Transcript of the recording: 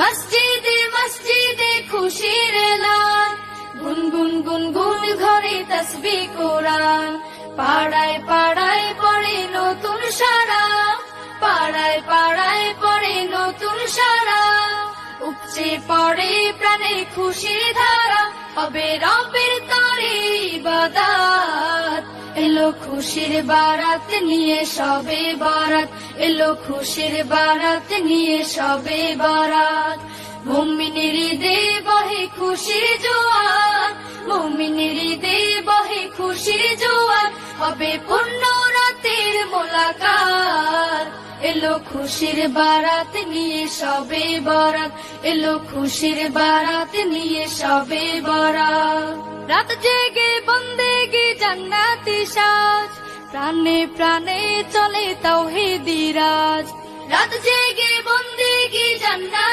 মসজিদে মসজিদে খুশির এলান, গুনগুন গুনগুন ঘরে তাসবিহ কোরআন। পাড়ায় পাড়ায় পড়ে নতুন সারা, পাড়ায় পাড়ায় পড়ে নতুন সারা। উপচে পড়ে প্রাণে খুশির ধারা, হবে রবের তরে ইবাদত। এলো খুশির বারাত নিয়ে সবে বারাত, এলো খুশির বারাত নিয়ে সবে বারাত। মুমিনের ঈদে বহে খুশির জোয়ার, মুমিনের ঈদে বহে খুশির জোয়ার। হবে পূর্ণ রাতের মোলাকাত, এলো খুশির বারাত নিয়ে সবে বারাত, এলো খুশির বারাত নিয়ে সবে বারাত। রাত জেগে বন্দেগি জান্নাতি সাজ, প্রাণে প্রাণে চলে তাওহীদি রাজ। রাত জেগে বন্দেগি জান্নাত